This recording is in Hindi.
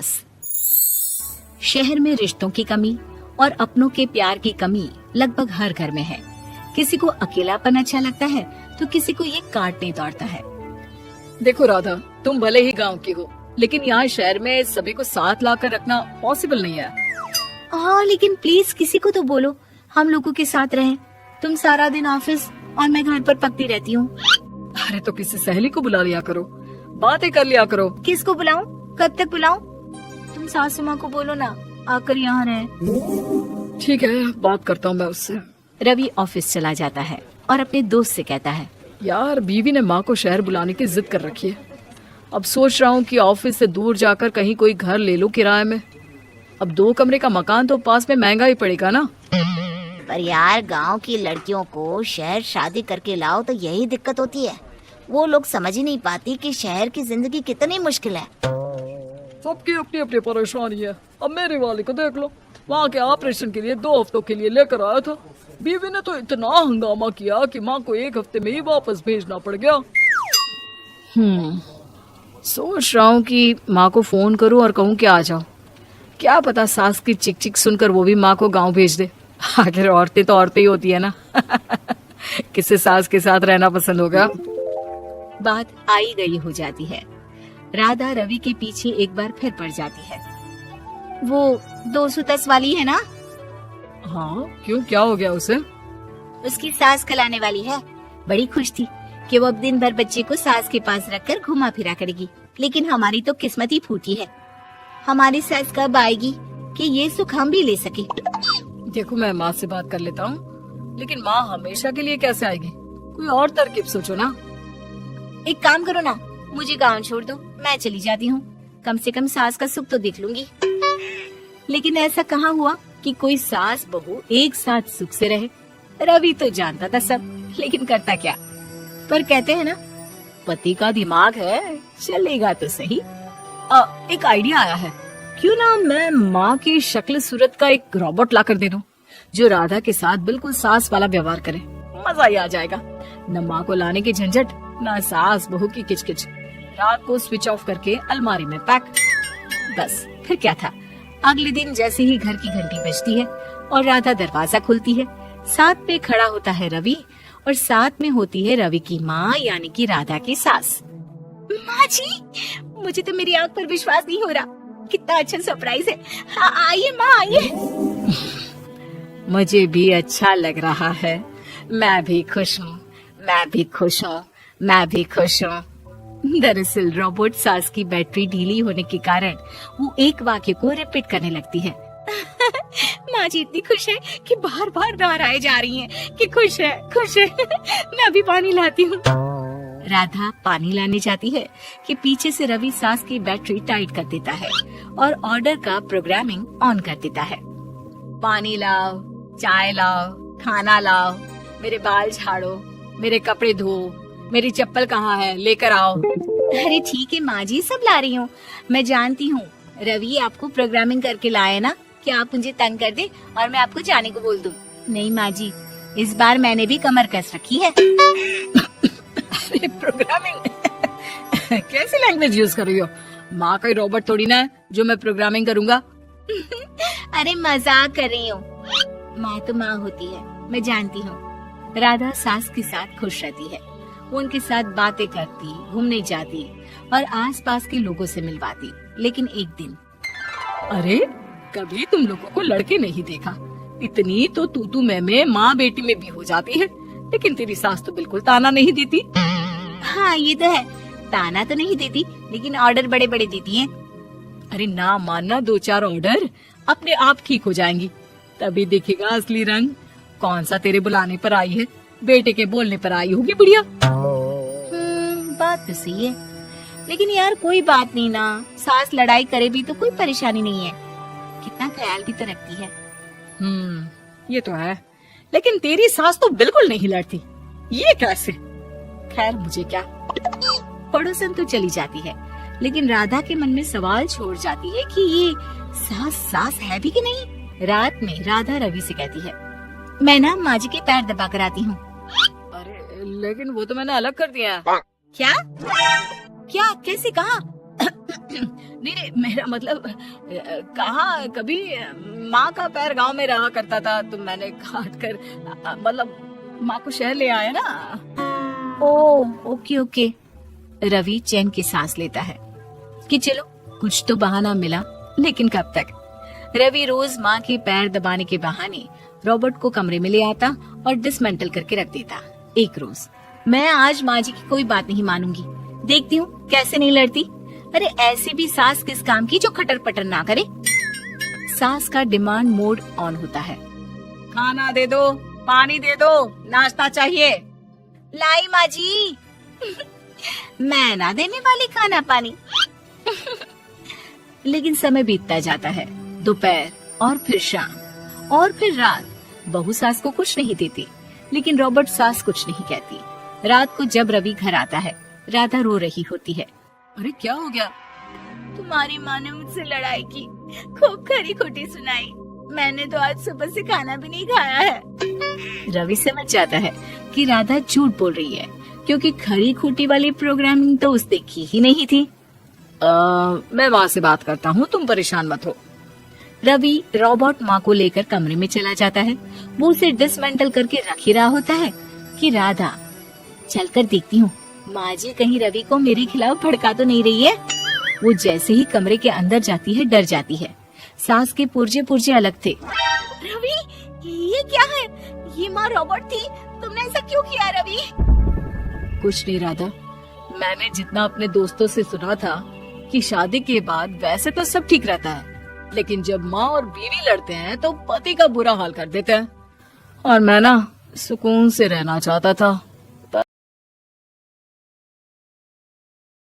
सास। शहर में रिश्तों की कमी और अपनों के प्यार की कमी लगभग हर घर में है। किसी को अकेलापन अच्छा लगता है तो किसी को ये काटने दौड़ता है। देखो राधा, तुम भले ही गांव की हो, लेकिन यहाँ शहर में सभी को साथ लाकर रखना पॉसिबल नहीं है। हाँ, लेकिन प्लीज किसी को तो बोलो हम लोगों के साथ रहें। तुम सारा दिन ऑफिस और मैं घर पर पकती रहती हूँ। अरे तो किसी सहेली को बुला लिया करो, बातें कर लिया करो। किसको बुलाऊं? कब तक बुलाऊं? तुम सासू माँ को बोलो ना आकर यहाँ रहे। ठीक है, बात करता हूँ मैं उससे। रवि ऑफिस चला जाता है और अपने दोस्त से कहता है, यार बीवी ने माँ को शहर बुलाने की जिद कर रखी है। अब सोच रहा हूँ कि ऑफिस से दूर जाकर कहीं कोई घर ले लूं किराए में। अब 2 कमरे का मकान तो पास में महंगा ही पड़ेगा ना। पर यार गांव की लड़कियों को शहर शादी करके लाओ तो यही दिक्कत होती है। वो लोग समझ ही नहीं पाती कि शहर की जिंदगी कितनी मुश्किल है। सबकी अपनी अपनी परेशानी है। अब मेरे वाले को देख लो, वहाँ के ऑपरेशन के लिए 2 हफ्तों के लिए लेकर आया था। बीवी ने तो इतना हंगामा किया कि माँ को 1 हफ्ते में ही वापस भेजना पड़ गया। सोच रहा हूँ कि माँ को फोन करूँ और कहूँ कि आ जाओ। क्या पता सास की चिक चिक सुनकर वो भी माँ को गांव भेज दे। आखिर औरतें तो औरतें ही होती है ना। किसे सास के साथ रहना पसंद होगा। बात आई गई हो जाती है। राधा रवि के पीछे एक बार फिर पड़ जाती है। वो 210 वाली है ना? हाँ, क्यों, क्या हो गया उसे? उसकी सास खिलाने वाली है। बड़ी खुश थी कि वो अब दिन भर बच्चे को सास के पास रखकर घुमा फिरा करेगी। लेकिन हमारी तो किस्मत ही फूटी है। हमारी सास कब आएगी कि ये सुख हम भी ले सके। देखो, मैं माँ से बात कर लेता हूँ, लेकिन माँ हमेशा के लिए कैसे आएगी? कोई और तरकीब सोचो ना। एक काम करो ना, मुझे गांव छोड़ दो, मैं चली जाती हूँ। कम से कम सास का सुख तो देख लूंगी। लेकिन ऐसा कहाँ हुआ कि कोई सास बहू एक साथ सुख से रहे। रवि तो जानता था सब, लेकिन करता क्या। पर कहते हैं ना, पति का दिमाग है, चलेगा तो सही। एक आइडिया आया है। क्यों ना मैं माँ की शक्ल सूरत का एक रोबोट लाकर दे दूं, जो राधा के साथ बिल्कुल सास वाला व्यवहार करे। मजा ही आ जाएगा। न माँ को लाने की झंझट, न सास बहू की किचकिच। रात को स्विच ऑफ करके अलमारी में पैक। बस फिर क्या था। अगले दिन जैसे ही घर की घंटी बजती है और राधा दरवाजा खुलती है, साथ में खड़ा होता है रवि और साथ में होती है रवि की माँ यानी कि राधा की सास। माँ जी, मुझे तो मेरी आंख पर विश्वास नहीं हो रहा। कितना अच्छा सरप्राइज है। हाँ, आइए माँ, आइए। मुझे भी अच्छा लग रहा है। मैं भी खुश हूँ, मैं भी खुश हूँ, मैं भी खुश हूँ। दरअसल रोबोट सास की बैटरी ढीली होने के कारण वो एक वाक्य को रिपीट करने लगती है। माँ जी इतनी खुश है कि बार बार दोहराए जा रही हैं कि खुश है, खुश है। मैं अभी पानी लाती हूँ। राधा पानी लाने जाती है कि पीछे से रवि सास की बैटरी टाइट कर देता है और ऑर्डर का प्रोग्रामिंग ऑन कर देता है। पानी लाओ, चाय लाओ, खाना लाओ, मेरे बाल झाड़ो, मेरे कपड़े धो, मेरी चप्पल कहाँ है, लेकर आओ। अरे ठीक है माँ जी, सब ला रही हूँ। मैं जानती हूँ रवि आपको प्रोग्रामिंग करके लाए ना कि आप मुझे तंग कर दे और मैं आपको जाने को बोल दूँ। नहीं माँ जी, इस बार मैंने भी कमर कस रखी है। प्रोग्रामिंग कैसी लैंग्वेज यूज कर रही हो? माँ का रोबोट थोड़ी ना है जो मैं प्रोग्रामिंग करूँगा। अरे मजाक कर रही हूँ। माँ तो माँ होती है, मैं जानती हूँ। राधा सास के साथ खुश रहती है। वो उनके साथ बातें करती, घूमने जाती और आसपास के लोगों से मिलवाती। लेकिन एक दिन, अरे कभी तुम लोगों को लड़के नहीं देखा। इतनी तो तू मैं माँ बेटी में भी हो जाती है, लेकिन तेरी सास तो बिल्कुल ताना नहीं देती। हाँ ये तो है, ताना तो नहीं देती लेकिन ऑर्डर बड़े बड़े देती हैं। अरे ना मानना, 2-4 ऑर्डर अपने आप ठीक हो जाएंगी, तभी दिखेगा असली रंग। कौन सा तेरे बुलाने पर आई है, बेटे के बोलने पर आई होगी बुढ़िया। बात तो सही है, लेकिन यार कोई बात नहीं ना, सास लड़ाई करे भी तो कोई परेशानी नहीं है। कितना ख्याल भी तो रखती है। ये तो है, लेकिन तेरी सास तो बिल्कुल नहीं लड़ती। ये कैसे? खैर मुझे क्या। पड़ोसन तो चली जाती है, लेकिन राधा के मन में सवाल छोड़ जाती है कि ये सास है भी कि नहीं। रात में राधा रवि से कहती है, मैं ना माँ जी के पैर दबा कर आती हूँ। अरे लेकिन वो तो मैंने अलग कर दिया। क्या? कैसे, कहा? नहीं नहीं, मेरा मतलब कहाँ कभी माँ का पैर गांव में रहा करता था तो मैंने काट कर मतलब माँ को शहर ले आया ना। ओ ओके ओके। रवि चैन की सांस लेता है कि चलो कुछ तो बहाना मिला, लेकिन कब तक। रवि रोज माँ के पैर दबाने के बहाने रॉबर्ट को कमरे में ले आता और डिसमेंटल करके रख देता। एक रोज, मैं आज माँ जी की कोई बात नहीं मानूंगी, देखती हूँ कैसे नहीं लड़ती। अरे ऐसी भी सास किस काम की जो खटर पटर ना करे। सास का डिमांड मोड ऑन होता है। खाना दे दो, पानी दे दो, नाश्ता चाहिए। लाई माँ जी। मैं ना देने वाली खाना पानी। लेकिन समय बीतता जाता है। दोपहर और फिर शाम और फिर रात। बहू सास को कुछ नहीं देती, लेकिन रॉबर्ट सास कुछ नहीं कहती। रात को जब रवि घर आता है, राधा रो रही होती है। अरे क्या हो गया? तुम्हारी माँ ने मुझसे लड़ाई की, खूब खरी खोटी सुनाई। मैंने तो आज सुबह से खाना भी नहीं खाया है। रवि समझ जाता है कि राधा झूठ बोल रही है, क्योंकि खरी खोटी वाली प्रोग्रामिंग तो उसने की ही नहीं थी। मैं माँ से बात करता हूँ, तुम परेशान मत हो। रवि रॉबर्ट माँ को लेकर कमरे में चला जाता है। वो उसे डिसमेंटल करके रख ही रहा होता है कि राधा, चलकर देखती हूँ माँ जी कहीं रवि को मेरे खिलाफ भड़का तो नहीं रही है। वो जैसे ही कमरे के अंदर जाती है डर जाती है। सास के पुर्जे पुर्जे अलग थे। रवि, ये क्या है? ये माँ रॉबर्ट थी, तुमने ऐसा क्यों किया रवि? कुछ नहीं राधा, मैंने जितना अपने दोस्तों से सुना था कि शादी के बाद वैसे तो सब ठीक रहता है, लेकिन जब माँ और बीवी लड़ते हैं तो पति का बुरा हाल कर देते हैं। और मैं ना सुकून से रहना चाहता था।